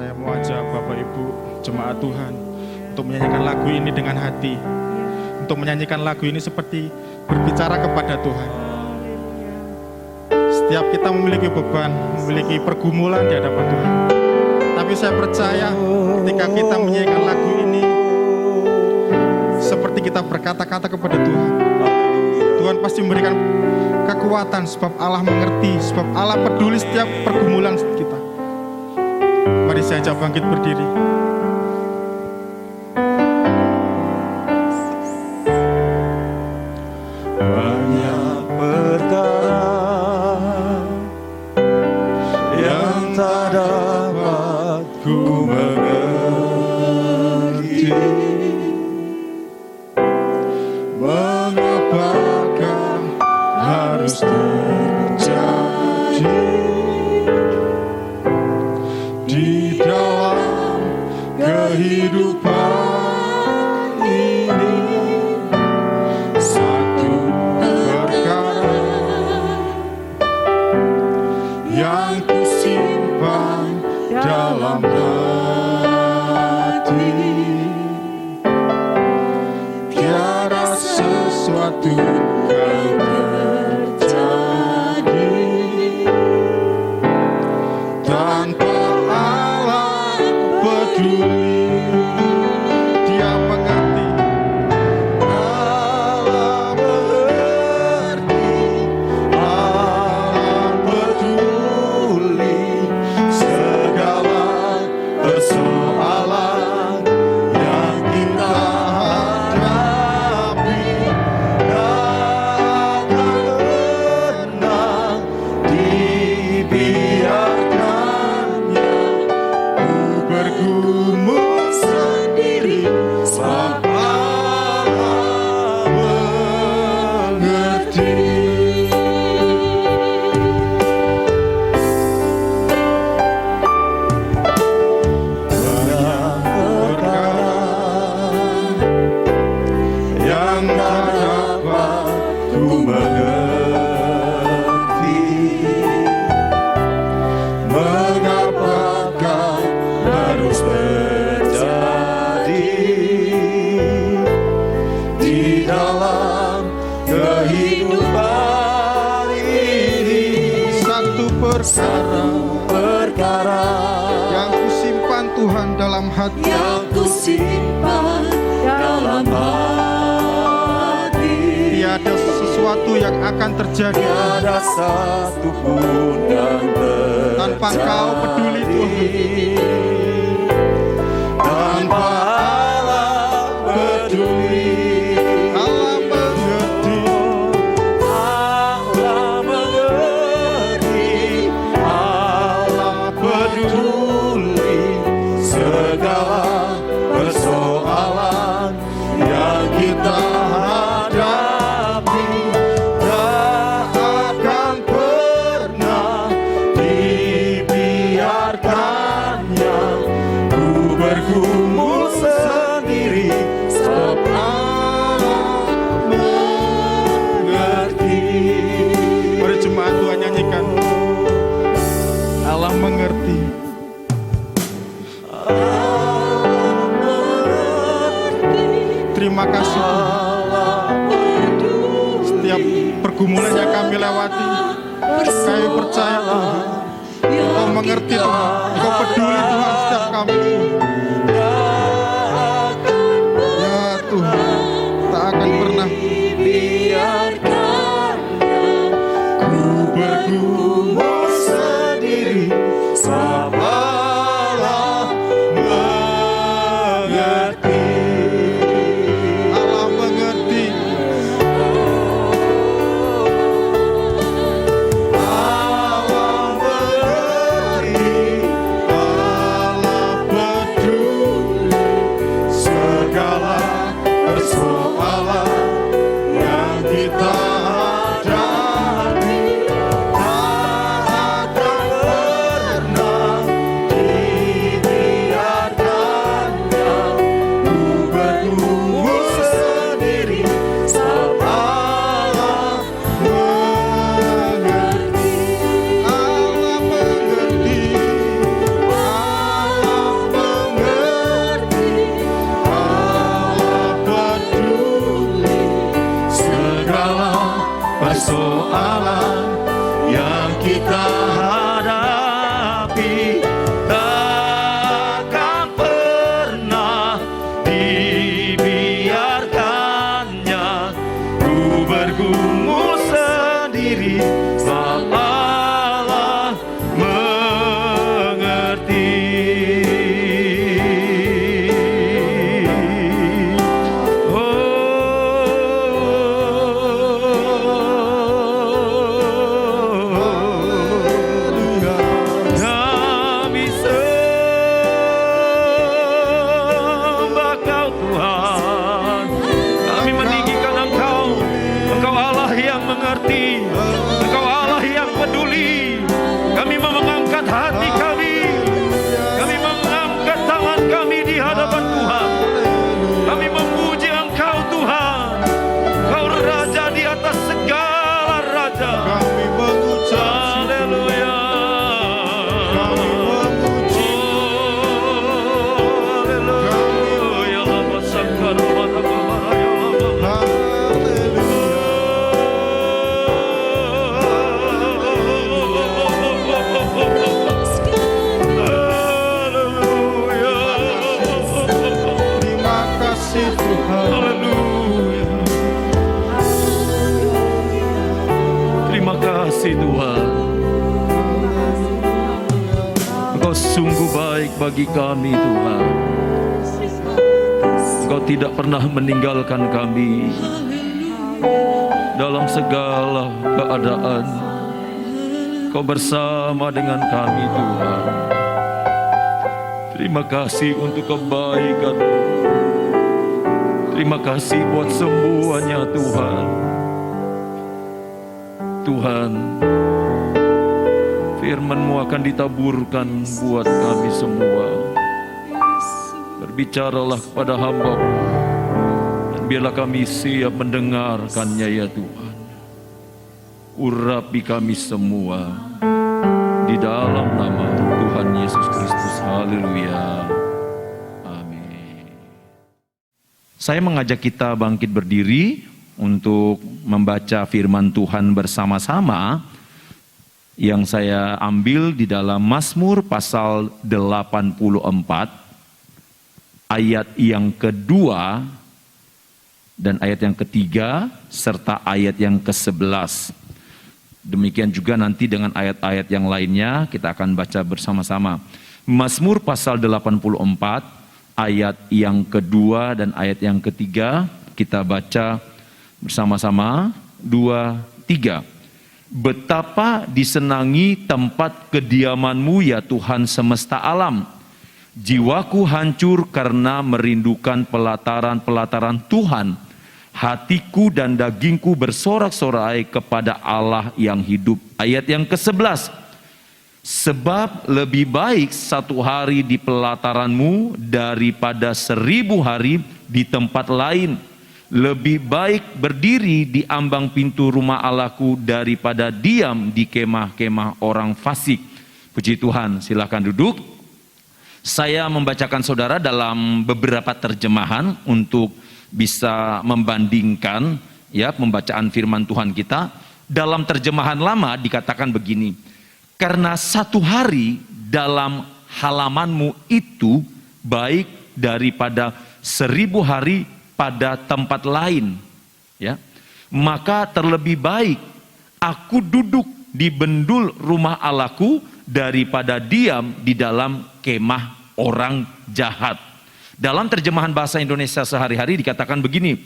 Saya mau ajak Bapak Ibu jemaat Tuhan untuk menyanyikan lagu ini dengan hati. Untuk menyanyikan lagu ini seperti berbicara kepada Tuhan. Setiap kita memiliki beban, memiliki pergumulan di hadapan Tuhan. Tapi saya percaya ketika kita menyanyikan lagu ini, seperti kita berkata-kata kepada Tuhan, Tuhan pasti memberikan kekuatan sebab Allah mengerti, sebab Allah peduli setiap pergumulan kita. Mari saya ajak bangkit berdiri. Banyak perkara yang tak dapat ku mengerti. Mengapakah harus terjadi di dalam kehidupan ini? Satu perkara yang kusimpan dalam hati, tiada sesuatu yang terjadi tanpa Allah peduli. Dia mengerti, Allah mengerti, Allah peduli segala persoalan yang kita hadapi. Tak pernah dibiarkannya ku bergumul sendiri, sebab Allah mengerti. Banyak perkara yang tak dapat ku mengerti. Mengapakah harus terjadi di dalam kehidupan ini? Satu Perkara yang kusimpan Tuhan dalam hati. yang kusimpan dalam hati, Tiada sesuatu yang akan terjadi tiada satu pun yang terjadi tanpa Engkau peduli Tuhan. Tanpa Allah peduli, Allah mengerti, Allah mengerti, Allah peduli segala persoalan yang kita hadapi. Tak akan pernah dibiarkannya ku bergumul sendiri, sebab Allah mengerti. Mari jemaat Tuhan nyanyikan. Allah mengerti. Terima kasih Tuhan. Setiap pergumulan yang kami lewati, kami percaya Tuhan, Engkau mengerti Tuhan, Engkau peduli Tuhan setiap kami. Ya Tuhan, tak akan pernah ku bergumul sendiri, sebab Allah mengerti. Allah mengerti. Allah mengerti, Allah peduli segala persoalan yang kita hadapi. Tak akan pernah sungguh baik bagi kami Tuhan. Engkau tidak pernah meninggalkan kami dalam segala keadaan. Kau bersama dengan kami Tuhan. Terima kasih untuk kebaikan. Terima kasih buat semuanya Tuhan. Tuhan, firman-Mu akan ditaburkan buat kami semua. Berbicaralah kepada hamba-Mu, dan biarlah kami siap mendengarkannya ya Tuhan. Urapi kami semua di dalam nama Tuhan Yesus Kristus. Haleluya. Amin. Saya mengajak kita bangkit berdiri untuk membaca firman Tuhan bersama-sama yang saya ambil di dalam Mazmur pasal 84 ayat yang kedua dan ayat yang ketiga serta ayat yang ke-11. Demikian juga nanti dengan ayat-ayat yang lainnya kita akan baca bersama-sama. Mazmur pasal 84 ayat yang kedua dan ayat yang ketiga kita baca bersama-sama. 2, 3. Betapa disenangi tempat kediaman-Mu ya Tuhan semesta alam. Jiwaku hancur karena merindukan pelataran-pelataran Tuhan. Hatiku dan dagingku bersorak-sorai kepada Allah yang hidup. Ayat yang ke-11. Sebab lebih baik satu hari di pelataran-Mu daripada 1000 hari di tempat lain. Lebih baik berdiri di ambang pintu rumah Allahku daripada diam di kemah-kemah orang fasik. Puji Tuhan, silakan duduk. Saya membacakan saudara dalam beberapa terjemahan untuk bisa membandingkan ya pembacaan firman Tuhan kita. Dalam terjemahan lama dikatakan begini, karena satu hari dalam halaman-Mu itu baik daripada 1000 hari pada tempat lain, ya. Maka terlebih baik aku duduk di bendul rumah Allahku daripada diam di dalam kemah orang jahat. Dalam terjemahan bahasa Indonesia sehari-hari dikatakan begini,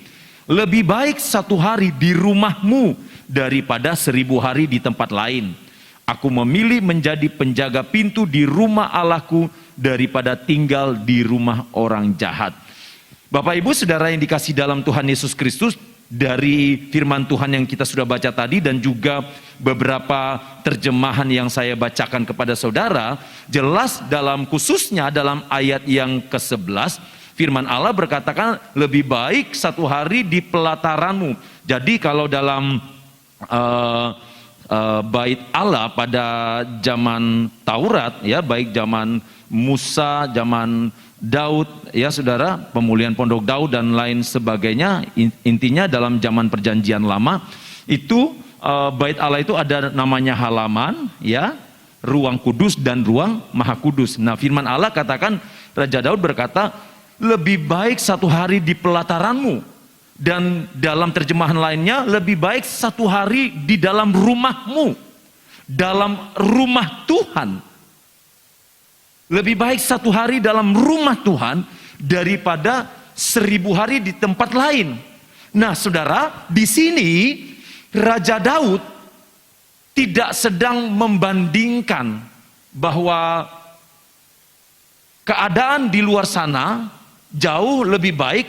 lebih baik satu hari di rumah-Mu daripada 1000 hari di tempat lain. Aku memilih menjadi penjaga pintu di rumah Allahku daripada tinggal di rumah orang jahat. Bapak Ibu Saudara yang dikasihi dalam Tuhan Yesus Kristus, dari firman Tuhan yang kita sudah baca tadi dan juga beberapa terjemahan yang saya bacakan kepada saudara, jelas dalam khususnya dalam ayat yang ke-11, firman Allah berkatakan lebih baik satu hari di pelataran-Mu. Jadi kalau dalam bait Allah pada zaman Taurat, ya baik zaman Musa, zaman Daud, ya saudara, pemulihan pondok Daud dan lain sebagainya, intinya dalam zaman perjanjian lama itu bait Allah itu ada namanya halaman, ya, ruang kudus dan ruang maha kudus. Nah firman Allah katakan, Raja Daud berkata, lebih baik satu hari di pelataran-Mu, dan dalam terjemahan lainnya lebih baik satu hari di dalam rumah-Mu, dalam rumah Tuhan. Lebih baik satu hari dalam rumah Tuhan daripada 1000 hari di tempat lain. Nah, saudara, di sini Raja Daud tidak sedang membandingkan bahwa keadaan di luar sana jauh lebih baik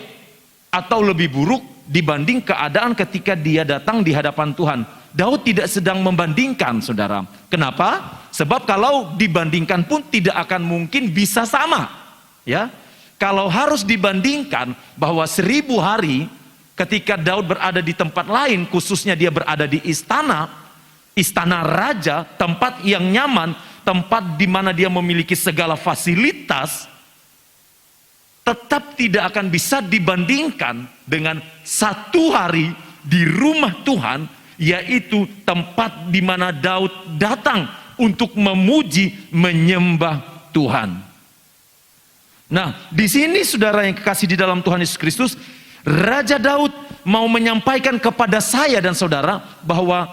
atau lebih buruk dibanding keadaan ketika dia datang di hadapan Tuhan. Daud tidak sedang membandingkan, saudara. Kenapa? Sebab kalau dibandingkan pun tidak akan mungkin bisa sama. Ya, kalau harus dibandingkan bahwa 1000 hari ketika Daud berada di tempat lain, khususnya dia berada di istana raja, tempat yang nyaman, tempat di mana dia memiliki segala fasilitas, tetap tidak akan bisa dibandingkan dengan satu hari di rumah Tuhan, yaitu tempat di mana Daud datang untuk memuji, menyembah Tuhan. Nah, di sini saudara yang kekasih di dalam Tuhan Yesus Kristus, Raja Daud mau menyampaikan kepada saya dan saudara bahwa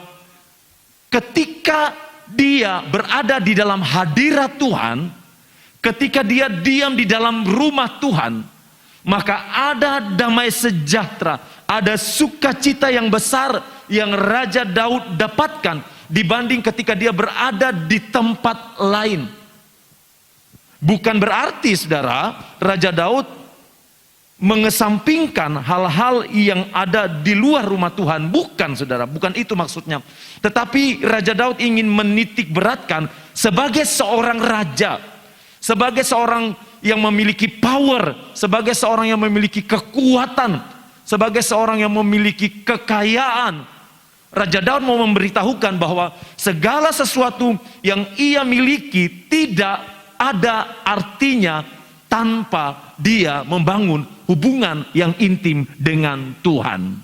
ketika dia berada di dalam hadirat Tuhan, ketika dia diam di dalam rumah Tuhan, maka ada damai sejahtera, ada sukacita yang besar yang Raja Daud dapatkan dibanding ketika dia berada di tempat lain. Bukan berarti saudara, Raja Daud mengesampingkan hal-hal yang ada di luar rumah Tuhan. Bukan saudara, bukan itu maksudnya. Tetapi Raja Daud ingin menitik beratkan sebagai seorang raja, sebagai seorang yang memiliki power, sebagai seorang yang memiliki kekuatan, sebagai seorang yang memiliki kekayaan, Raja Daud mau memberitahukan bahwa segala sesuatu yang ia miliki tidak ada artinya tanpa dia membangun hubungan yang intim dengan Tuhan.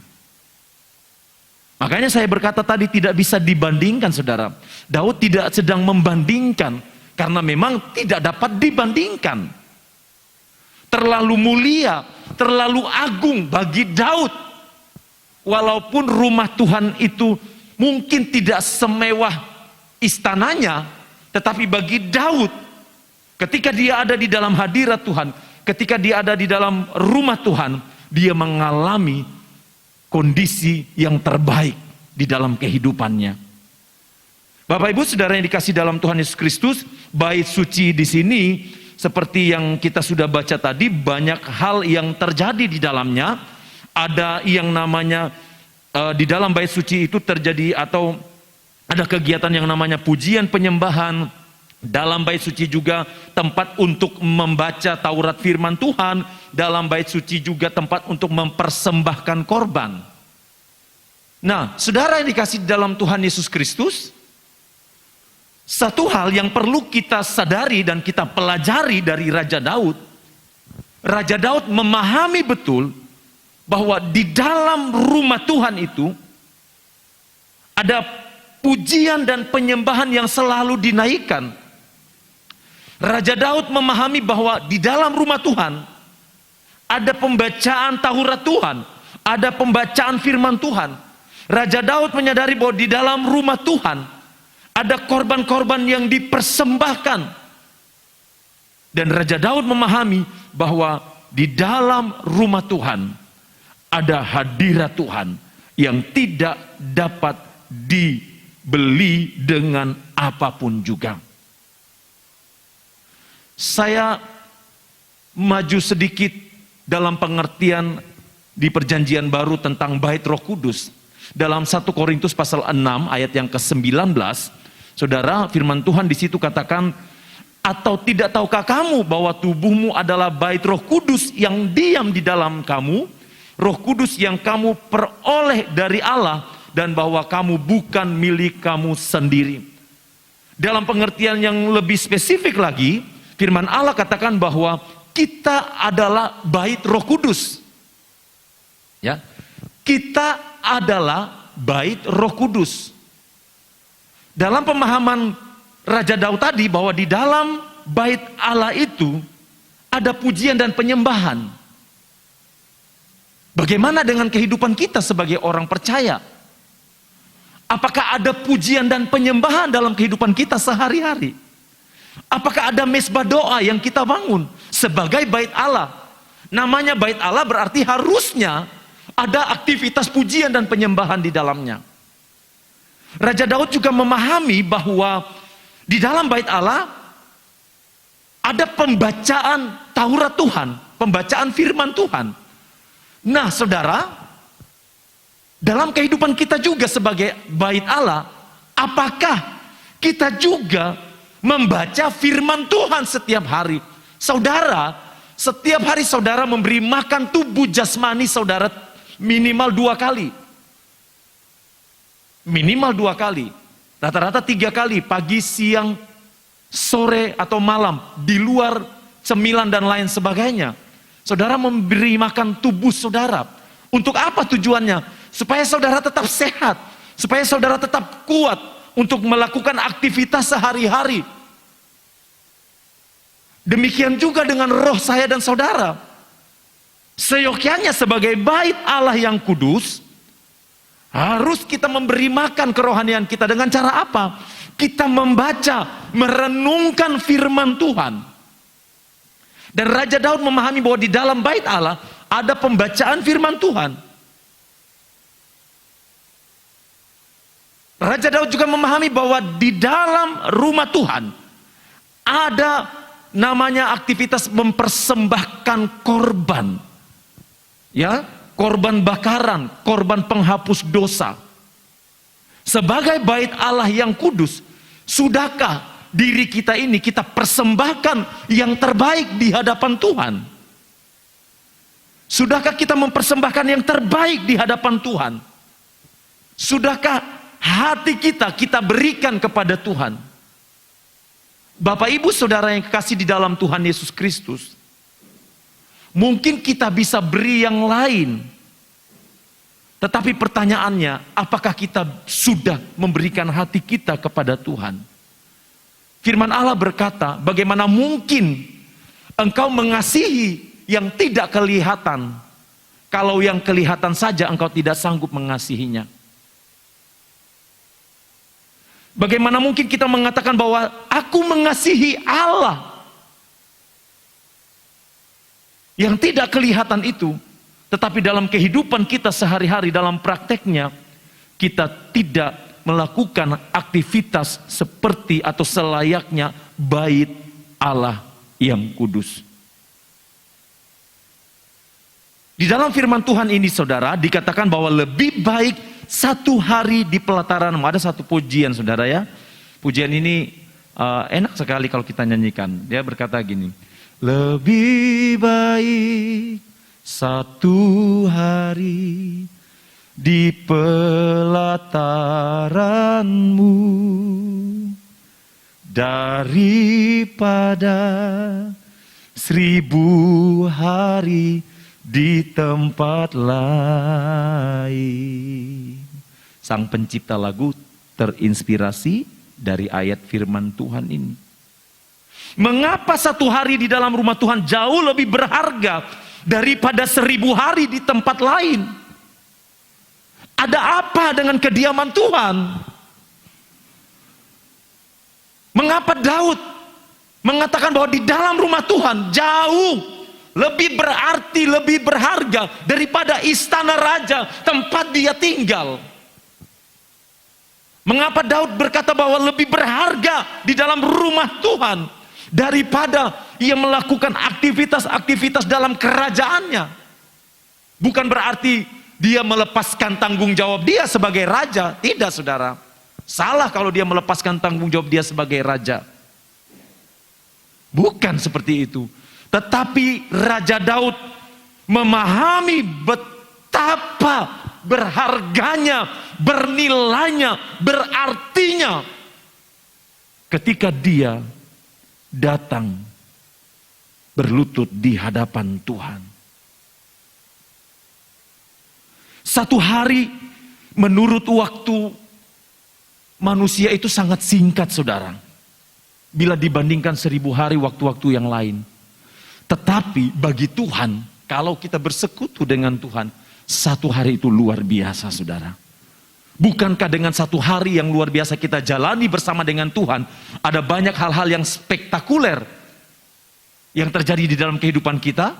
Makanya saya berkata tadi tidak bisa dibandingkan saudara. Daud tidak sedang membandingkan karena memang tidak dapat dibandingkan. Terlalu mulia, terlalu agung bagi Daud. Walaupun rumah Tuhan itu mungkin tidak semewah istananya, tetapi bagi Daud, ketika dia ada di dalam hadirat Tuhan, ketika dia ada di dalam rumah Tuhan, dia mengalami kondisi yang terbaik di dalam kehidupannya. Bapak Ibu Saudara yang dikasih dalam Tuhan Yesus Kristus, bait suci di sini seperti yang kita sudah baca tadi, banyak hal yang terjadi di dalamnya. Ada yang namanya di dalam bait suci itu terjadi atau ada kegiatan yang namanya pujian penyembahan. Dalam bait suci juga tempat untuk membaca Taurat firman Tuhan. Dalam bait suci juga tempat untuk mempersembahkan korban. Nah, saudara yang dikasih dalam Tuhan Yesus Kristus, satu hal yang perlu kita sadari dan kita pelajari dari Raja Daud. Raja Daud memahami betul bahwa di dalam rumah Tuhan itu ada pujian dan penyembahan yang selalu dinaikkan. Raja Daud memahami bahwa di dalam rumah Tuhan ada pembacaan Taurat Tuhan, ada pembacaan firman Tuhan. Raja Daud menyadari bahwa di dalam rumah Tuhan ada korban-korban yang dipersembahkan. Dan Raja Daud memahami bahwa di dalam rumah Tuhan ada hadirat Tuhan yang tidak dapat dibeli dengan apapun juga. Saya maju sedikit dalam pengertian di perjanjian baru tentang bait Roh Kudus. Dalam 1 Korintus pasal 6 ayat yang ke-19, saudara, firman Tuhan di situ katakan, atau tidak tahukah kamu bahwa tubuhmu adalah bait Roh Kudus yang diam di dalam kamu, Roh Kudus yang kamu peroleh dari Allah, dan bahwa kamu bukan milik kamu sendiri. Dalam pengertian yang lebih spesifik lagi, firman Allah katakan bahwa kita adalah bait Roh Kudus. Ya, kita adalah bait Roh Kudus. Dalam pemahaman Raja Daud tadi bahwa di dalam bait Allah itu ada pujian dan penyembahan. Bagaimana dengan kehidupan kita sebagai orang percaya? Apakah ada pujian dan penyembahan dalam kehidupan kita sehari-hari? Apakah ada mezbah doa yang kita bangun sebagai bait Allah? Namanya bait Allah berarti harusnya ada aktivitas pujian dan penyembahan di dalamnya. Raja Daud juga memahami bahwa di dalam bait Allah ada pembacaan Taurat Tuhan, pembacaan firman Tuhan. Nah, saudara, dalam kehidupan kita juga sebagai bait Allah, apakah kita juga membaca firman Tuhan setiap hari? Saudara, setiap hari saudara memberi makan tubuh jasmani saudara minimal 2 kali. Minimal 2 kali. Rata-rata 3 kali, pagi, siang, sore, atau malam. Di luar cemilan dan lain sebagainya. Saudara memberi makan tubuh saudara. Untuk apa tujuannya? Supaya saudara tetap sehat. Supaya saudara tetap kuat untuk melakukan aktivitas sehari-hari. Demikian juga dengan roh saya dan saudara. Seyogyanya sebagai bait Allah yang kudus, harus kita memberi makan kerohanian kita dengan cara apa? Kita membaca, merenungkan firman Tuhan. Dan Raja Daud memahami bahwa di dalam bait Allah ada pembacaan firman Tuhan. Raja Daud juga memahami bahwa di dalam rumah Tuhan ada namanya aktivitas mempersembahkan korban. Ya, korban bakaran, korban penghapus dosa. Sebagai bait Allah yang kudus, sudahkah diri kita ini kita persembahkan yang terbaik di hadapan Tuhan? Sudahkah kita mempersembahkan yang terbaik di hadapan Tuhan? Sudahkah hati kita berikan kepada Tuhan? Bapak ibu saudara yang kekasih di dalam Tuhan Yesus Kristus, mungkin kita bisa beri yang lain, tetapi pertanyaannya, apakah kita sudah memberikan hati kita kepada Tuhan? Firman Allah berkata, bagaimana mungkin engkau mengasihi yang tidak kelihatan, kalau yang kelihatan saja engkau tidak sanggup mengasihinya? Bagaimana mungkin kita mengatakan bahwa aku mengasihi Allah yang tidak kelihatan itu, tetapi dalam kehidupan kita sehari-hari, dalam prakteknya, kita tidak melakukan aktivitas seperti atau selayaknya bait Allah yang kudus. Di dalam firman Tuhan ini saudara, dikatakan bahwa lebih baik satu hari di pelataran. Ada satu pujian saudara ya. Pujian ini enak sekali kalau kita nyanyikan. Dia berkata gini, lebih baik satu hari di pelataranmu daripada 1000 hari di tempat lain. Sang pencipta lagu terinspirasi dari ayat firman Tuhan ini. Mengapa satu hari di dalam rumah Tuhan jauh lebih berharga daripada 1000 hari di tempat lain? Ada apa dengan kediaman Tuhan? Mengapa Daud mengatakan bahwa di dalam rumah Tuhan jauh lebih berarti, lebih berharga daripada istana raja tempat dia tinggal? Mengapa Daud berkata bahwa lebih berharga di dalam rumah Tuhan daripada ia melakukan aktivitas-aktivitas dalam kerajaannya? Bukan berarti dia melepaskan tanggung jawab dia sebagai raja. Tidak saudara. Salah kalau dia melepaskan tanggung jawab dia sebagai raja. Bukan seperti itu. Tetapi Raja Daud memahami betapa berharganya, bernilainya, berartinya ketika dia datang berlutut di hadapan Tuhan. Satu hari menurut waktu manusia itu sangat singkat saudara, bila dibandingkan 1000 hari waktu-waktu yang lain. Tetapi bagi Tuhan, kalau kita bersekutu dengan Tuhan, satu hari itu luar biasa saudara. Bukankah dengan satu hari yang luar biasa kita jalani bersama dengan Tuhan, ada banyak hal-hal yang spektakuler yang terjadi di dalam kehidupan kita?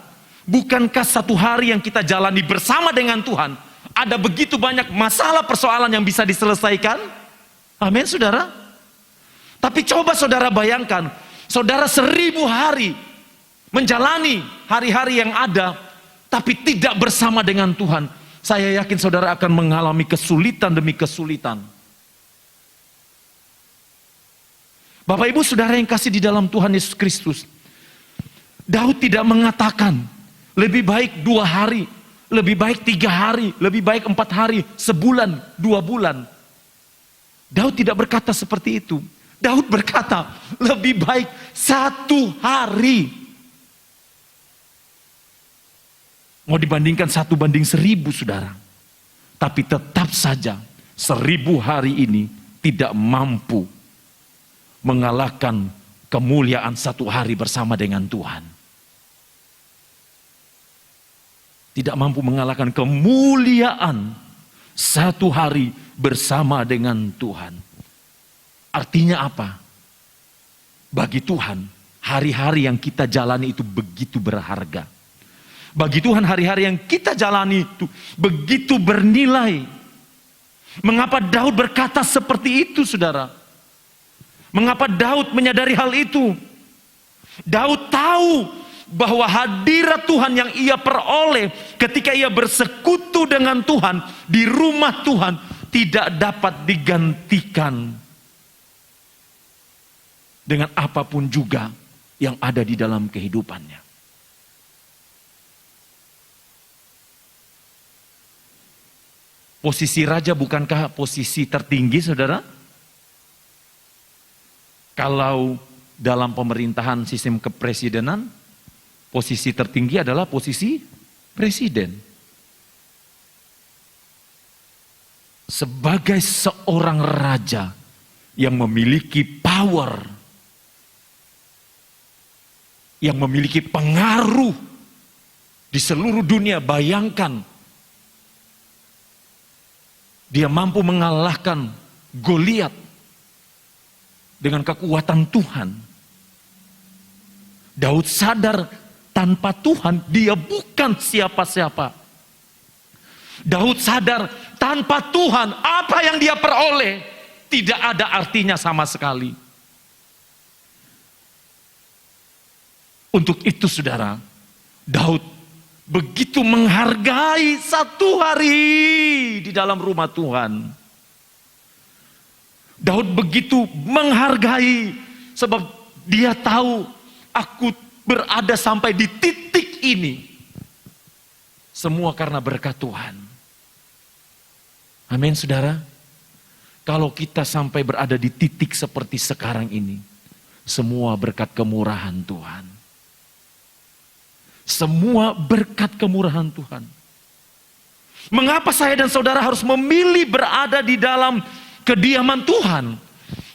Bukankah satu hari yang kita jalani bersama dengan Tuhan, ada begitu banyak masalah persoalan yang bisa diselesaikan? Amin saudara. Tapi coba saudara bayangkan, saudara 1000 hari menjalani hari-hari yang ada, tapi tidak bersama dengan Tuhan. Saya yakin saudara akan mengalami kesulitan demi kesulitan. Bapak ibu saudara yang kasih di dalam Tuhan Yesus Kristus, Daud tidak mengatakan lebih baik 2 hari, lebih baik 3 hari, lebih baik 4 hari, sebulan, 2 bulan. Daud tidak berkata seperti itu. Daud berkata lebih baik 1 hari. Mau dibandingkan 1 banding 1000 saudara. Tapi tetap saja 1000 hari ini tidak mampu mengalahkan kemuliaan 1 hari bersama dengan Tuhan. Tidak mampu mengalahkan kemuliaan 1 hari bersama dengan Tuhan. Artinya apa? Bagi Tuhan hari-hari yang kita jalani itu begitu berharga. Bagi Tuhan hari-hari yang kita jalani itu begitu bernilai. Mengapa Daud berkata seperti itu, saudara? Mengapa Daud menyadari hal itu? Daud tahu bahwa hadirat Tuhan yang ia peroleh ketika ia bersekutu dengan Tuhan di rumah Tuhan tidak dapat digantikan dengan apapun juga yang ada di dalam kehidupannya. Posisi raja bukankah posisi tertinggi, saudara? Kalau dalam pemerintahan sistem kepresidenan, posisi tertinggi adalah posisi presiden. Sebagai seorang raja yang memiliki power, yang memiliki pengaruh di seluruh dunia, bayangkan dia mampu mengalahkan Goliat dengan kekuatan Tuhan. Daud sadar tanpa Tuhan dia bukan siapa-siapa. Daud sadar tanpa Tuhan apa yang dia peroleh tidak ada artinya sama sekali. Untuk itu, saudara, Daud begitu menghargai satu hari di dalam rumah Tuhan. Daud begitu menghargai sebab dia tahu aku berada sampai di titik ini. Semua karena berkat Tuhan. Amin, saudara. Kalau kita sampai berada di titik seperti sekarang ini, semua berkat kemurahan Tuhan. Semua berkat kemurahan Tuhan. Mengapa saya dan saudara harus memilih berada di dalam kediaman Tuhan?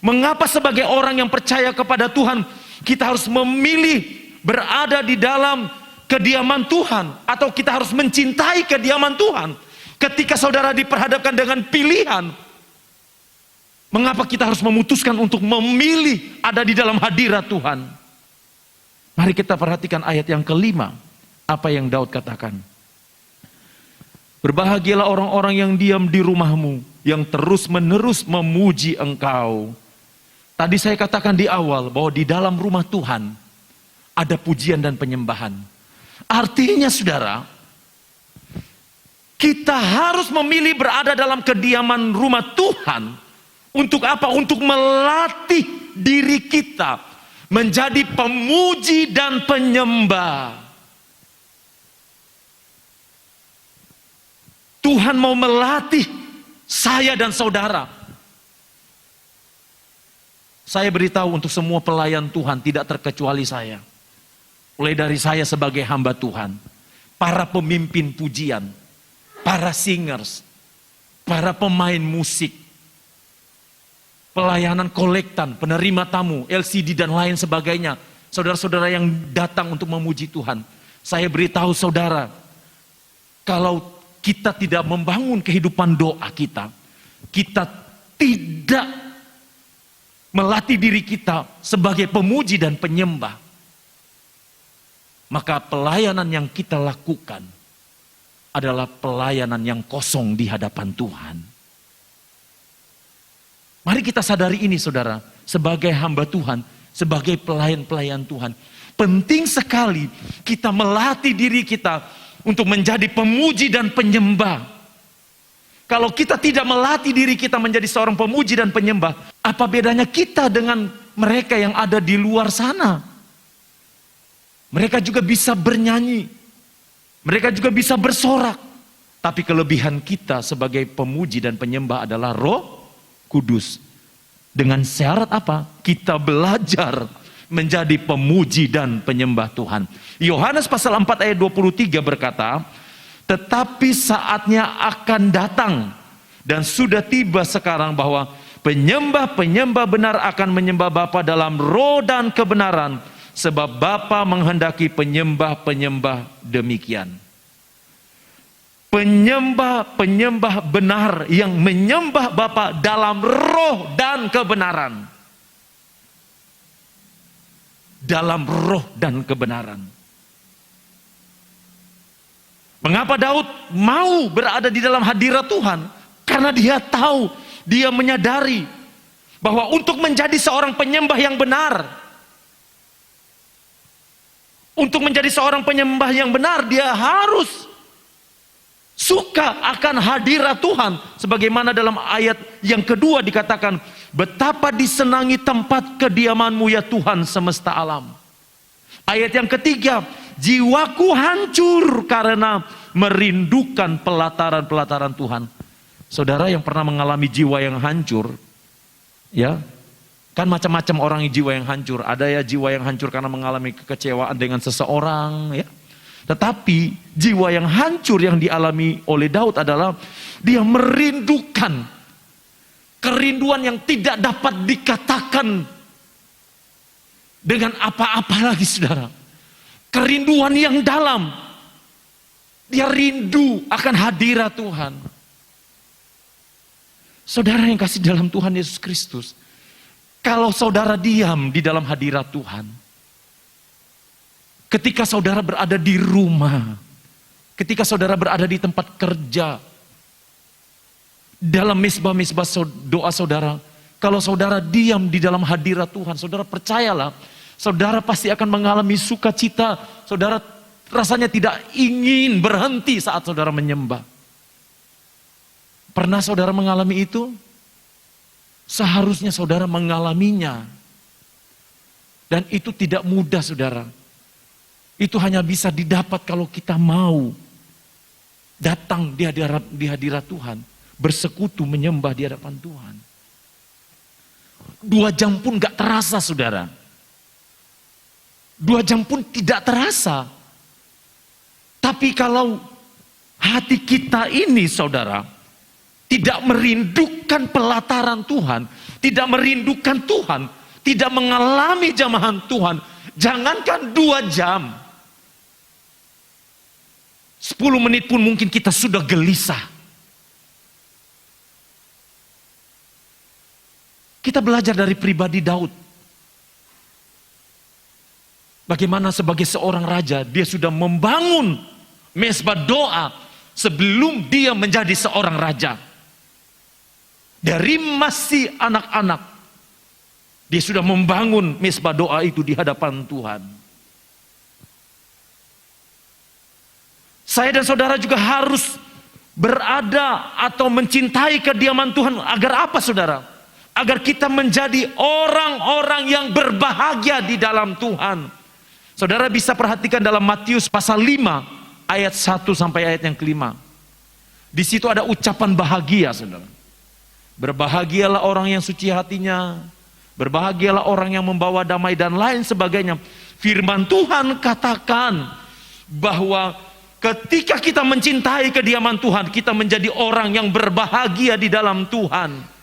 Mengapa sebagai orang yang percaya kepada Tuhan, kita harus memilih berada di dalam kediaman Tuhan? Atau kita harus mencintai kediaman Tuhan? Ketika saudara diperhadapkan dengan pilihan, mengapa kita harus memutuskan untuk memilih ada di dalam hadirat Tuhan? Mari kita perhatikan ayat yang kelima. Apa yang Daud katakan? Berbahagialah orang-orang yang diam di rumahmu, yang terus-menerus memuji engkau. Tadi saya katakan di awal bahwa di dalam rumah Tuhan ada pujian dan penyembahan. Artinya, saudara, kita harus memilih berada dalam kediaman rumah Tuhan. Untuk apa? Untuk melatih diri kita menjadi pemuji dan penyembah. Tuhan mau melatih saya dan saudara. Saya beritahu untuk semua pelayan Tuhan, tidak terkecuali saya. Mulai dari saya sebagai hamba Tuhan, para pemimpin pujian, para singers, para pemain musik, pelayanan kolektan, penerima tamu, LCD dan lain sebagainya. Saudara-saudara yang datang untuk memuji Tuhan. Saya beritahu saudara, kalau kita tidak membangun kehidupan doa kita tidak melatih diri kita sebagai pemuji dan penyembah, maka pelayanan yang kita lakukan adalah pelayanan yang kosong di hadapan Tuhan. Mari kita sadari ini, saudara, sebagai hamba Tuhan, sebagai pelayan-pelayan Tuhan. Penting sekali kita melatih diri kita untuk menjadi pemuji dan penyembah. Kalau kita tidak melatih diri kita menjadi seorang pemuji dan penyembah, apa bedanya kita dengan mereka yang ada di luar sana? Mereka juga bisa bernyanyi, mereka juga bisa bersorak. Tapi kelebihan kita sebagai pemuji dan penyembah adalah Roh Kudus. Dengan syarat apa? Kita belajar menjadi pemuji dan penyembah Tuhan. Yohanes pasal 4 ayat 23 berkata, tetapi saatnya akan datang dan sudah tiba sekarang bahwa penyembah-penyembah benar akan menyembah Bapa dalam roh dan kebenaran, sebab Bapa menghendaki penyembah-penyembah demikian. Penyembah-penyembah benar yang menyembah Bapa dalam roh dan kebenaran. dalam roh dan kebenaran. Mengapa Daud mau berada di dalam hadirat Tuhan? Karena dia tahu, dia menyadari bahwa untuk menjadi seorang penyembah yang benar, untuk menjadi seorang penyembah yang benar, dia harus suka akan hadirat Tuhan. Sebagaimana dalam ayat yang kedua dikatakan, betapa disenangi tempat kediaman-Mu ya Tuhan semesta alam. Ayat yang ketiga, jiwaku hancur karena merindukan pelataran-pelataran Tuhan. Saudara yang pernah mengalami jiwa yang hancur, ya, kan macam-macam orang yang jiwa yang hancur. Ada ya jiwa yang hancur karena mengalami kekecewaan dengan seseorang, ya. Tetapi jiwa yang hancur yang dialami oleh Daud adalah dia merindukan kerinduan yang tidak dapat dikatakan dengan apa-apa lagi, saudara. Kerinduan yang dalam. Dia rindu akan hadirat Tuhan. Saudara yang kasih dalam Tuhan Yesus Kristus, kalau saudara diam di dalam hadirat Tuhan, ketika saudara berada di rumah, ketika saudara berada di tempat kerja, dalam misbah-misbah doa saudara, kalau saudara diam di dalam hadirat Tuhan, saudara percayalah, saudara pasti akan mengalami sukacita. Saudara rasanya tidak ingin berhenti saat saudara menyembah. Pernah saudara mengalami itu? Seharusnya saudara mengalaminya. Dan itu tidak mudah, saudara. Itu hanya bisa didapat kalau kita mau datang di hadirat Tuhan, bersekutu menyembah di hadapan Tuhan. 2 jam pun gak terasa, saudara. 2 jam pun tidak terasa. Tapi kalau hati kita ini, saudara, tidak merindukan pelataran Tuhan, tidak merindukan Tuhan, tidak mengalami jamahan Tuhan, jangankan 2 jam, 10 menit pun mungkin kita sudah gelisah. Kita belajar dari pribadi Daud. Bagaimana sebagai seorang raja, dia sudah membangun mezbah doa sebelum dia menjadi seorang raja. Dari masih anak-anak, dia sudah membangun mezbah doa itu di hadapan Tuhan. Saya dan saudara juga harus berada atau mencintai kediaman Tuhan. Agar apa, saudara? Agar kita menjadi orang-orang yang berbahagia di dalam Tuhan. Saudara bisa perhatikan dalam Matius pasal 5 ayat 1 sampai ayat yang ke-5. Di situ ada ucapan bahagia, saudara. Berbahagialah orang yang suci hatinya, berbahagialah orang yang membawa damai dan lain sebagainya. Firman Tuhan katakan bahwa ketika kita mencintai kediaman Tuhan, kita menjadi orang yang berbahagia di dalam Tuhan.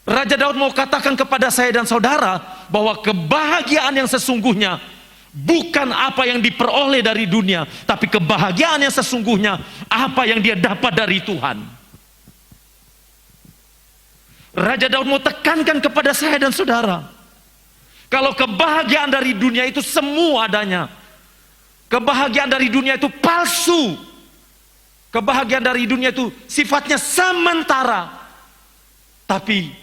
Raja Daud mau katakan kepada saya dan saudara bahwa kebahagiaan yang sesungguhnya bukan apa yang diperoleh dari dunia, tapi kebahagiaan yang sesungguhnya apa yang dia dapat dari Tuhan. Raja Daud mau tekankan kepada saya dan saudara, kalau kebahagiaan dari dunia itu semu adanya, kebahagiaan dari dunia itu palsu, kebahagiaan dari dunia itu sifatnya sementara, tapi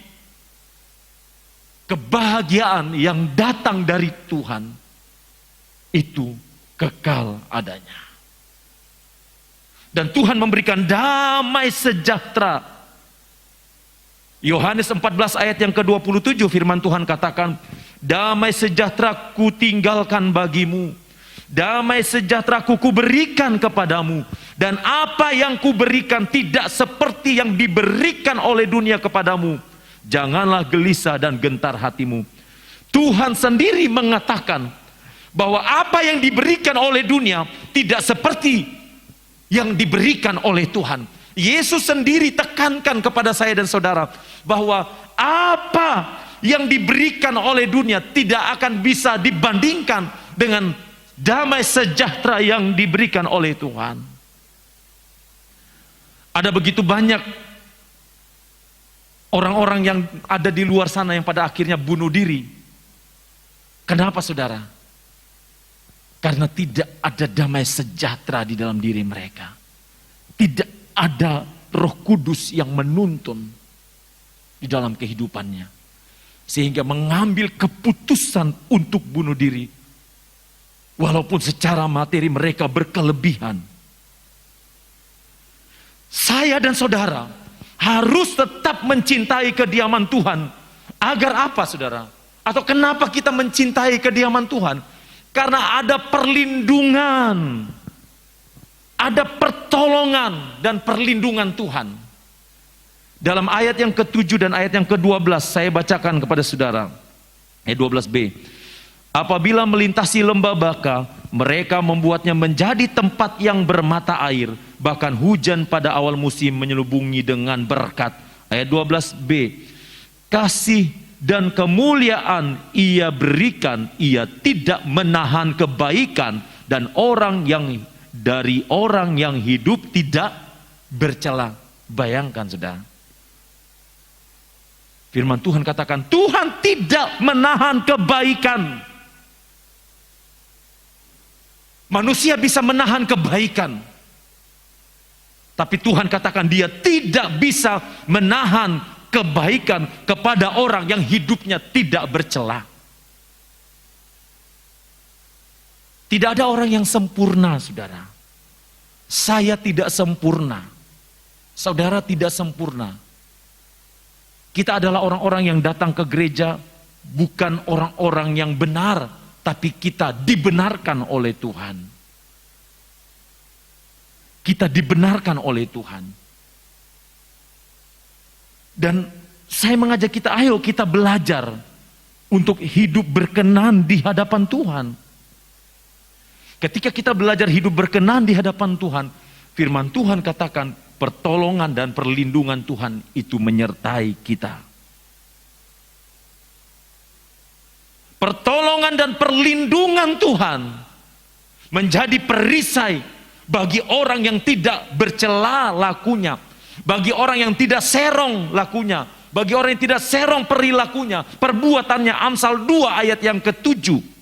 kebahagiaan yang datang dari Tuhan itu kekal adanya. Dan Tuhan memberikan damai sejahtera. Yohanes 14 ayat yang ke-27 firman Tuhan katakan, damai sejahtera ku tinggalkan bagimu, damai sejahtera ku berikan kepadamu, dan apa yang ku berikan tidak seperti yang diberikan oleh dunia kepadamu. Janganlah gelisah dan gentar hatimu. Tuhan sendiri mengatakan bahwa apa yang diberikan oleh dunia tidak seperti yang diberikan oleh Tuhan. Yesus sendiri tekankan kepada saya dan saudara bahwa apa yang diberikan oleh dunia tidak akan bisa dibandingkan dengan damai sejahtera yang diberikan oleh Tuhan. Ada begitu banyak Orang-orang yang ada di luar sana yang pada akhirnya bunuh diri. Kenapa saudara? Karena tidak ada damai sejahtera di dalam diri mereka. Tidak ada Roh Kudus yang menuntun di dalam kehidupannya. Sehingga mengambil keputusan untuk bunuh diri. Walaupun secara materi mereka berkelebihan. Saya dan saudara harus tetap mencintai kediaman Tuhan. Agar apa saudara? Atau kenapa kita mencintai kediaman Tuhan? Karena ada perlindungan, ada pertolongan dan perlindungan Tuhan. Dalam ayat yang ke-7 dan ayat yang ke-12 saya bacakan kepada saudara. Ayat 12b. Apabila melintasi lembah Baka, mereka membuatnya menjadi tempat yang bermata air. Bahkan hujan pada awal musim menyelubungi dengan berkat. Ayat 12b. Kasih dan kemuliaan ia berikan, ia tidak menahan kebaikan, dan dari orang yang hidup tidak bercela. Bayangkan saudara. Firman Tuhan katakan, Tuhan tidak menahan kebaikan. Manusia bisa menahan kebaikan. Tapi Tuhan katakan dia tidak bisa menahan kebaikan kepada orang yang hidupnya tidak bercela. Tidak ada orang yang sempurna, saudara. Saya tidak sempurna. Saudara tidak sempurna. Kita adalah orang-orang yang datang ke gereja bukan orang-orang yang benar, tapi kita dibenarkan oleh Tuhan. Kita dibenarkan oleh Tuhan. Dan saya mengajak kita, ayo kita belajar untuk hidup berkenan di hadapan Tuhan. Ketika kita belajar hidup berkenan di hadapan Tuhan, firman Tuhan katakan pertolongan dan perlindungan Tuhan itu menyertai kita. Pertolongan dan perlindungan Tuhan menjadi perisai bagi orang yang tidak bercela lakunya, bagi orang yang tidak serong lakunya, bagi orang yang tidak serong perilakunya, perbuatannya. Amsal 2 ayat yang ke-7.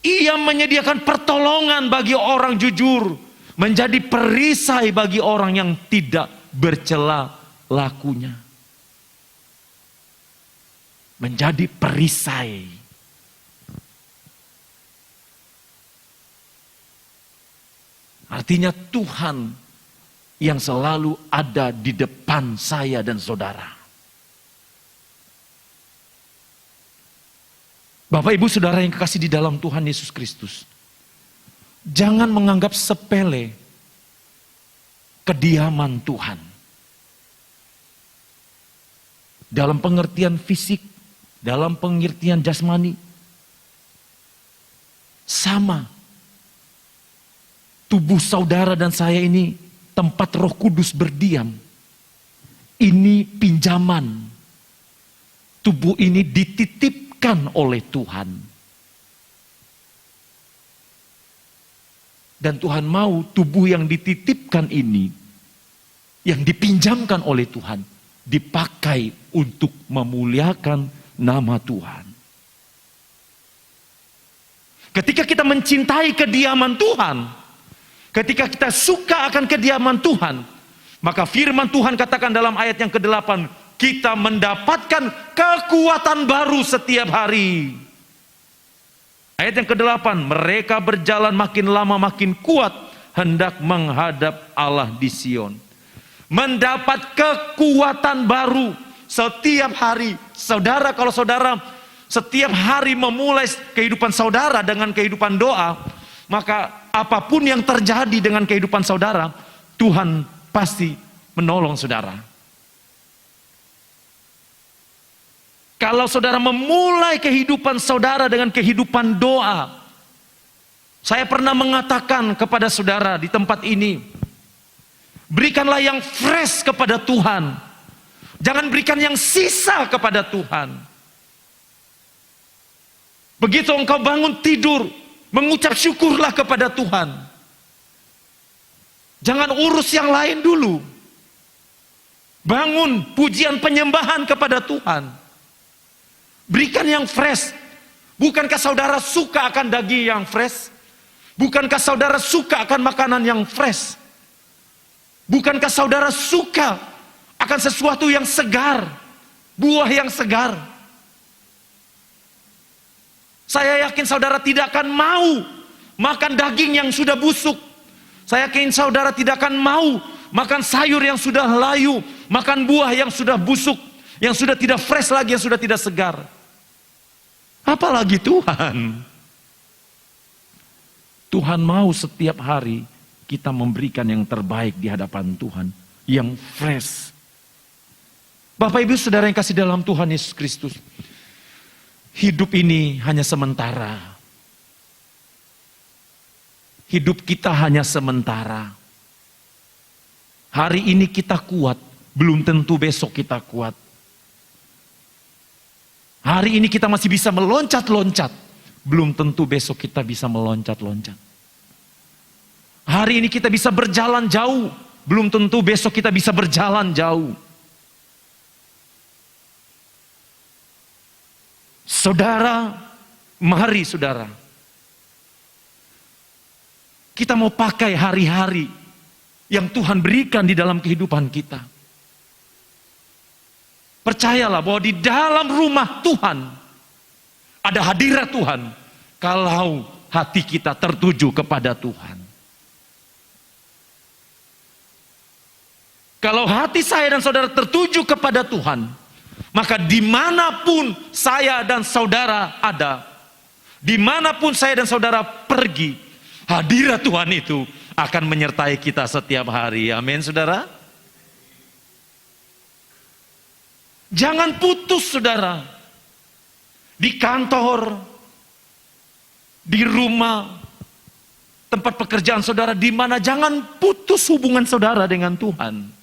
Ia menyediakan pertolongan bagi orang jujur, menjadi perisai bagi orang yang tidak bercela lakunya. Menjadi perisai. Artinya Tuhan yang selalu ada di depan saya dan saudara. Bapak ibu saudara yang kekasih di dalam Tuhan Yesus Kristus. Jangan menganggap sepele kediaman Tuhan. Dalam pengertian fisik, dalam pengertian jasmani. Sama. Tubuh saudara dan saya ini tempat Roh Kudus berdiam. Ini pinjaman. Tubuh ini dititipkan oleh Tuhan. Dan Tuhan mau tubuh yang dititipkan ini, yang dipinjamkan oleh Tuhan, dipakai untuk memuliakan nama Tuhan. Ketika kita mencintai kediaman Tuhan, ketika kita suka akan kediaman Tuhan, maka firman Tuhan katakan dalam ayat yang ke-8, kita mendapatkan kekuatan baru setiap hari. Ayat yang ke-8, mereka berjalan makin lama makin kuat, hendak menghadap Allah di Sion. Mendapat kekuatan baru setiap hari. Saudara, kalau saudara setiap hari memulai kehidupan saudara dengan kehidupan doa, maka apapun yang terjadi dengan kehidupan saudara, Tuhan pasti menolong saudara. Kalau saudara memulai kehidupan saudara dengan kehidupan doa, saya pernah mengatakan kepada saudara di tempat ini, berikanlah yang fresh kepada Tuhan. Jangan berikan yang sisa kepada Tuhan. Begitu engkau bangun tidur, mengucap syukurlah kepada Tuhan. Jangan urus yang lain dulu. Bangun pujian penyembahan kepada Tuhan. Berikan yang fresh. Bukankah saudara suka akan daging yang fresh? Bukankah saudara suka akan makanan yang fresh? Bukankah saudara suka akan sesuatu yang segar? Buah yang segar? Saya yakin saudara tidak akan mau makan daging yang sudah busuk. Saya yakin saudara tidak akan mau makan sayur yang sudah layu, makan buah yang sudah busuk, yang sudah tidak fresh lagi, yang sudah tidak segar. Apalagi Tuhan. Tuhan mau setiap hari kita memberikan yang terbaik di hadapan Tuhan, yang fresh. Bapak Ibu Saudara yang kasih dalam Tuhan Yesus Kristus, hidup ini hanya sementara. Hidup kita hanya sementara. Hari ini kita kuat, belum tentu besok kita kuat. Hari ini kita masih bisa meloncat-loncat, belum tentu besok kita bisa meloncat-loncat. Hari ini kita bisa berjalan jauh, belum tentu besok kita bisa berjalan jauh. Saudara, mari saudara, kita mau pakai hari-hari yang Tuhan berikan di dalam kehidupan kita. Percayalah bahwa di dalam rumah Tuhan ada hadirat Tuhan kalau hati kita tertuju kepada Tuhan. Kalau hati saya dan saudara tertuju kepada Tuhan, maka dimanapun saya dan saudara ada, dimanapun saya dan saudara pergi, hadirat Tuhan itu akan menyertai kita setiap hari. Amin saudara. Jangan putus saudara. Di kantor, di rumah, tempat pekerjaan saudara, di mana jangan putus hubungan saudara dengan Tuhan.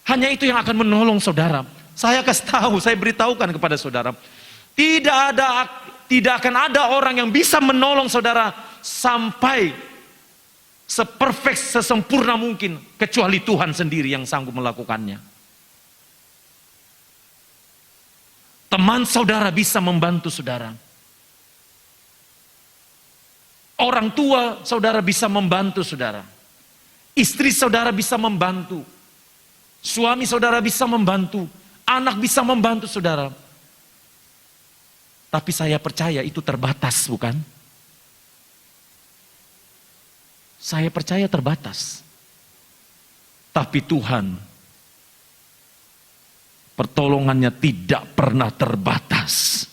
Hanya itu yang akan menolong saudara. Saya kasih tahu, saya beritahukan kepada saudara, tidak akan ada orang yang bisa menolong saudara sampai seperfect, sesempurna mungkin, kecuali Tuhan sendiri yang sanggup melakukannya. Teman saudara bisa membantu saudara. Orang tua saudara bisa membantu saudara. Istri saudara bisa membantu. Suami saudara bisa membantu. Anak bisa membantu saudara. Tapi saya percaya itu terbatas, bukan? Saya percaya terbatas. Tapi Tuhan, pertolongannya tidak pernah terbatas.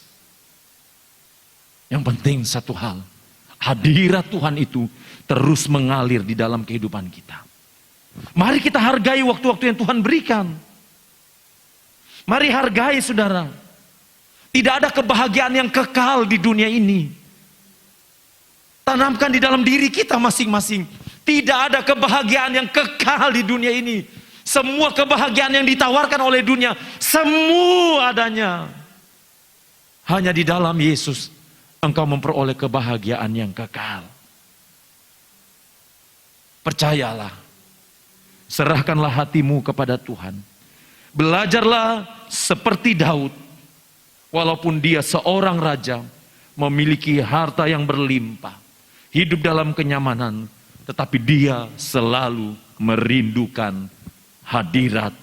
Yang penting satu hal, hadirat Tuhan itu terus mengalir di dalam kehidupan kita. Mari kita hargai waktu-waktu yang Tuhan berikan. Mari hargai saudara. Tidak ada kebahagiaan yang kekal di dunia ini. Tanamkan di dalam diri kita masing-masing. Tidak ada kebahagiaan yang kekal di dunia ini. Semua kebahagiaan yang ditawarkan oleh dunia, semua adanya. Hanya di dalam Yesus engkau memperoleh kebahagiaan yang kekal. Percayalah. Serahkanlah hatimu kepada Tuhan. Belajarlah seperti Daud. Walaupun dia seorang raja, memiliki harta yang berlimpah, hidup dalam kenyamanan, tetapi dia selalu merindukan hadirat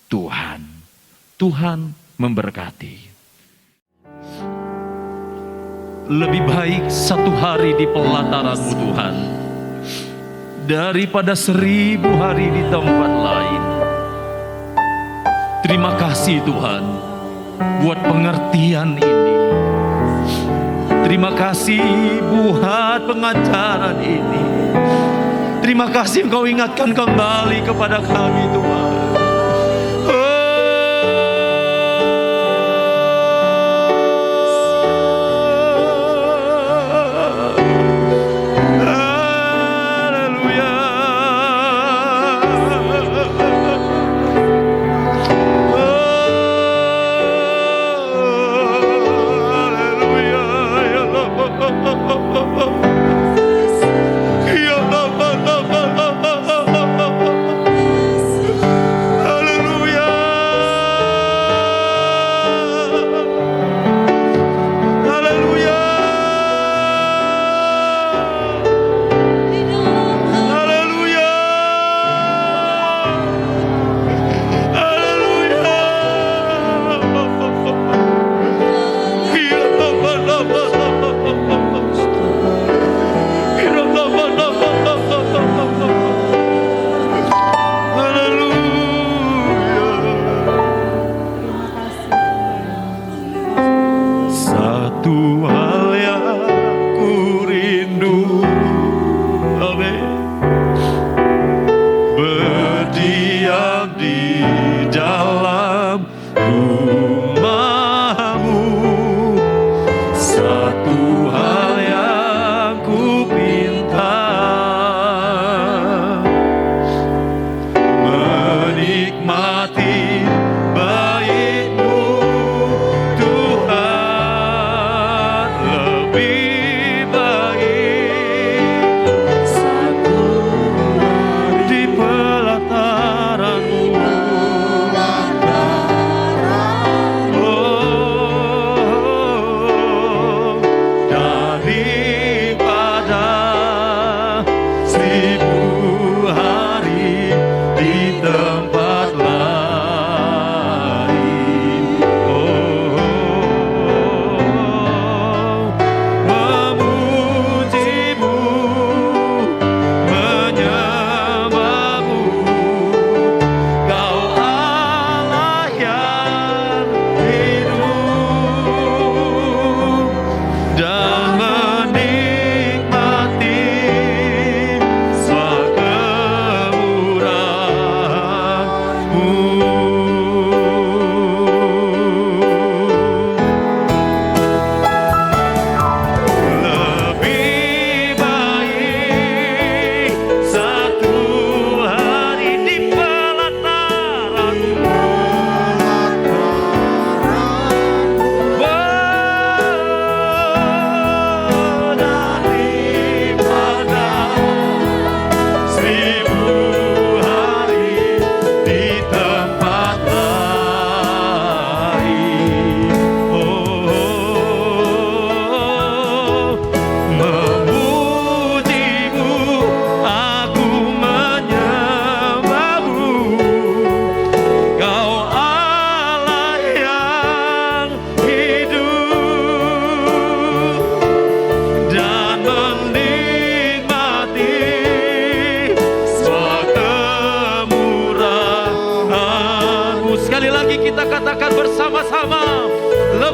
Tuhan. Tuhan memberkati. Lebih baik satu hari di pelataran-Mu Tuhan, daripada 1000 hari di tempat lain. Terima kasih Tuhan buat pengertian ini. Terima kasih buat pengajaran ini. Terima kasih Engkau ingatkan kembali kepada kami Tuhan. Haleluya. Haleluya.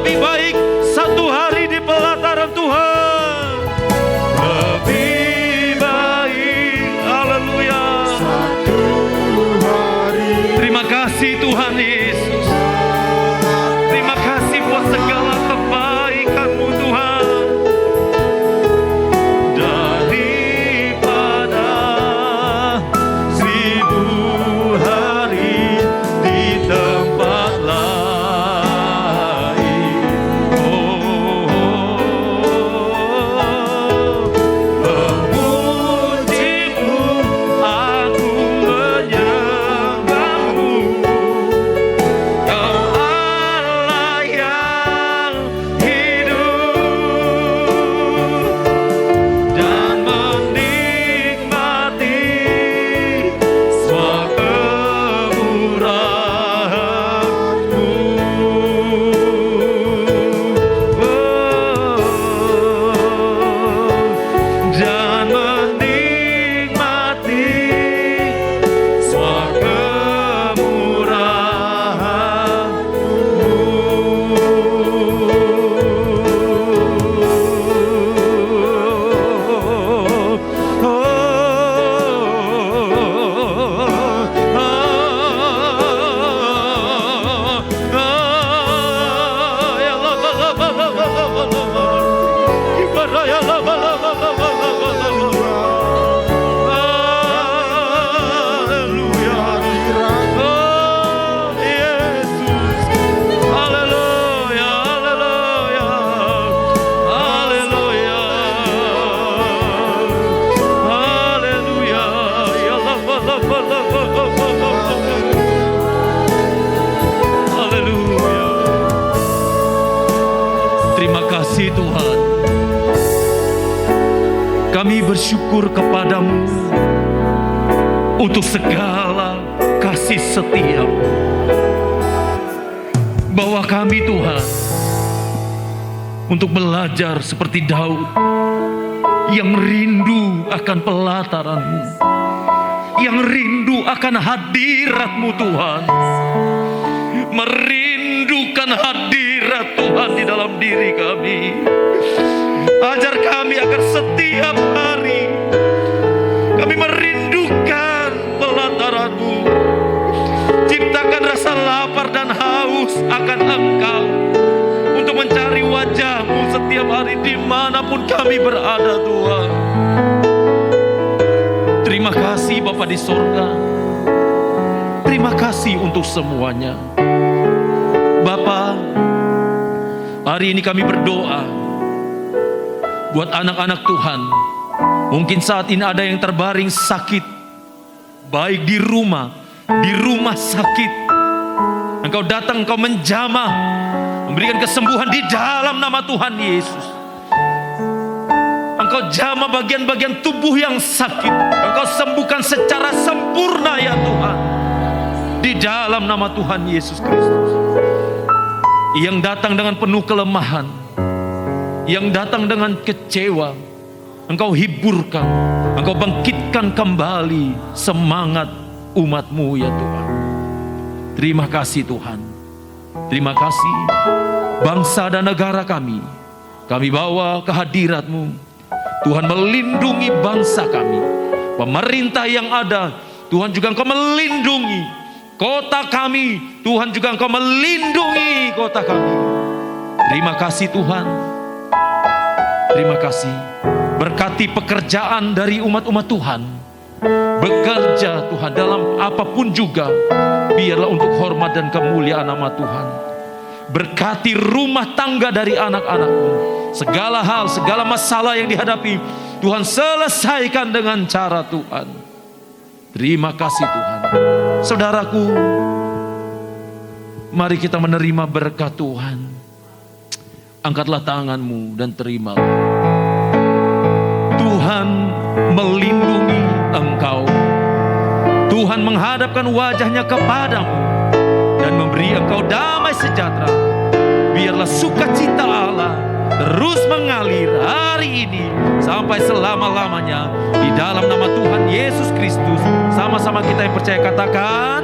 lebih baik satu hari di pelataran Tuhan. Lebih baik, haleluya. Satu hari Terima kasih Tuhan Yesus. Terima kasih buat segala kebaikan-Mu Tuhan. Daripada 1000 hari di tempat lain. Memuji-Mu, aku menyembah-Mu. Kau Allah yang hidup dan menikmati semua kemurahan-Mu. Dan menikmati semua Terima kasih Tuhan. Kami bersyukur kepadamu untuk segala kasih setia-Mu. Bawa kami Tuhan untuk belajar seperti Daud yang rindu akan pelataran-Mu, yang rindu akan hadirat-Mu Tuhan, merindukan hadirat Tuhan di dalam diri kami. Ajar kami agar setiap hari kami merindukan pelataran-Mu. Ciptakan rasa lapar dan haus akan Engkau untuk mencari wajah-Mu setiap hari dimanapun kami berada Tuhan. Terima kasih Bapa di sorga. Terima kasih untuk semuanya. Bapa, hari ini kami berdoa buat anak-anak Tuhan. Mungkin saat ini ada yang terbaring sakit, baik di rumah sakit. Engkau datang, Engkau menjamah, memberikan kesembuhan di dalam nama Tuhan Yesus. Engkau jamah bagian-bagian tubuh yang sakit, Engkau sembuhkan secara sempurna ya Tuhan, di dalam nama Tuhan Yesus Kristus. Yang datang dengan penuh kelemahan, yang datang dengan kecewa, Engkau hiburkan, Engkau bangkitkan kembali semangat umat-Mu ya Tuhan. Terima kasih Tuhan. Terima kasih bangsa dan negara kami bawa ke hadirat-Mu. Tuhan melindungi bangsa kami, pemerintah yang ada, Tuhan juga Engkau melindungi kota kami, Tuhan juga Engkau melindungi kota kami. Terima kasih Tuhan. Terima kasih. Berkati pekerjaan dari umat-umat Tuhan. Bekerja Tuhan dalam apapun juga, biarlah untuk hormat dan kemuliaan nama Tuhan. Berkati rumah tangga dari anak-anak-Mu. Segala hal, segala masalah yang dihadapi, Tuhan selesaikan dengan cara Tuhan. Terima kasih Tuhan. Saudaraku, mari kita menerima berkat Tuhan. Angkatlah tanganmu dan terimalah. Tuhan melindungi engkau. Tuhan menghadapkan wajahnya kepadamu dan memberi engkau damai sejahtera. Biarlah sukacita Allah terus mengalir hari ini sampai selama-lamanya di dalam nama Tuhan Yesus Kristus. Sama-sama kita yang percaya katakan